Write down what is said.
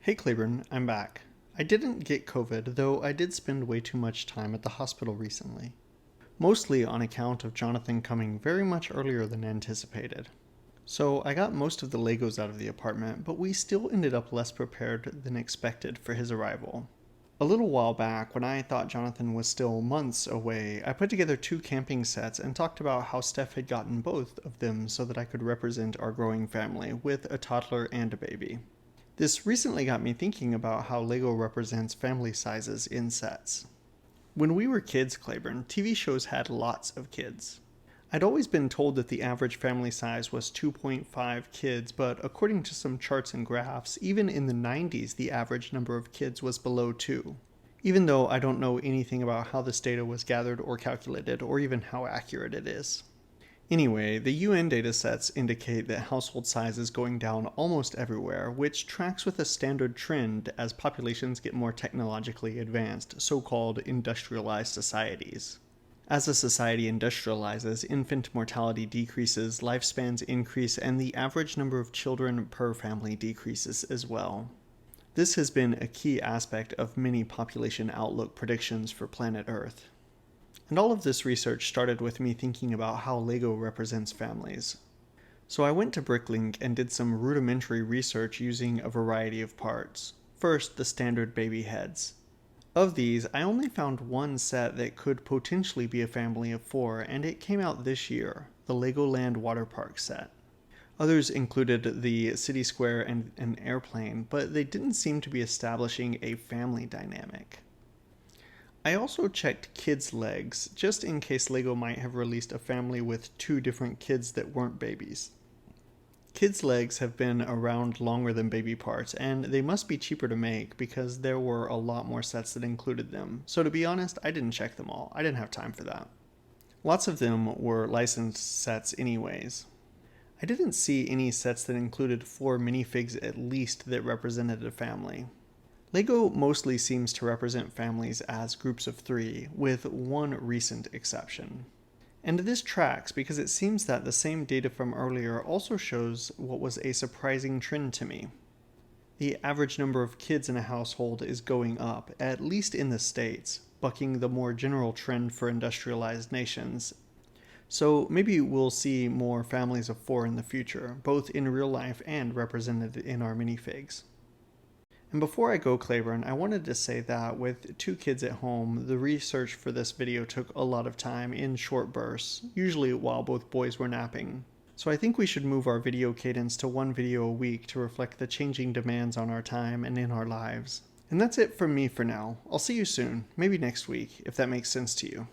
Hey Claiborne, I'm back. I didn't get COVID, though I did spend way too much time at the hospital recently. Mostly on account of Jonathan coming very much earlier than anticipated. So I got most of the Legos out of the apartment, but we still ended up less prepared than expected for his arrival. A little while back, when I thought Jonathan was still months away, I put together two camping sets and talked about how Steph had gotten both of them so that I could represent our growing family with a toddler and a baby. This recently got me thinking about how LEGO represents family sizes in sets. When we were kids, Claiborne, TV shows had lots of kids. I'd always been told that the average family size was 2.5 kids, but according to some charts and graphs, even in the 90s the average number of kids was below 2. Even though I don't know anything about how this data was gathered or calculated, or even how accurate it is. Anyway, the UN datasets indicate that household size is going down almost everywhere, which tracks with a standard trend as populations get more technologically advanced, so-called industrialized societies. As a society industrializes, infant mortality decreases, lifespans increase, and the average number of children per family decreases as well. This has been a key aspect of many population outlook predictions for planet Earth. And all of this research started with me thinking about how LEGO represents families. So I went to Bricklink and did some rudimentary research using a variety of parts. First, the standard baby heads. Of these, I only found one set that could potentially be a family of 4, and it came out this year, the Legoland Water Park set. Others included the city square and an airplane, but they didn't seem to be establishing a family dynamic. I also checked kids' legs, just in case LEGO might have released a family with 2 different kids that weren't babies. Kids' legs have been around longer than baby parts, and they must be cheaper to make because there were a lot more sets that included them. So to be honest, I didn't check them all. I didn't have time for that. Lots of them were licensed sets anyways. I didn't see any sets that included 4 minifigs at least that represented a family. LEGO mostly seems to represent families as groups of 3, with one recent exception. And this tracks because it seems that the same data from earlier also shows what was a surprising trend to me. The average number of kids in a household is going up, at least in the States, bucking the more general trend for industrialized nations. So maybe we'll see more families of 4 in the future, both in real life and represented in our minifigs. And before I go, Claiborne, I wanted to say that with 2 kids at home, the research for this video took a lot of time in short bursts, usually while both boys were napping. So I think we should move our video cadence to 1 video a week to reflect the changing demands on our time and in our lives. And that's it from me for now. I'll see you soon, maybe next week, if that makes sense to you.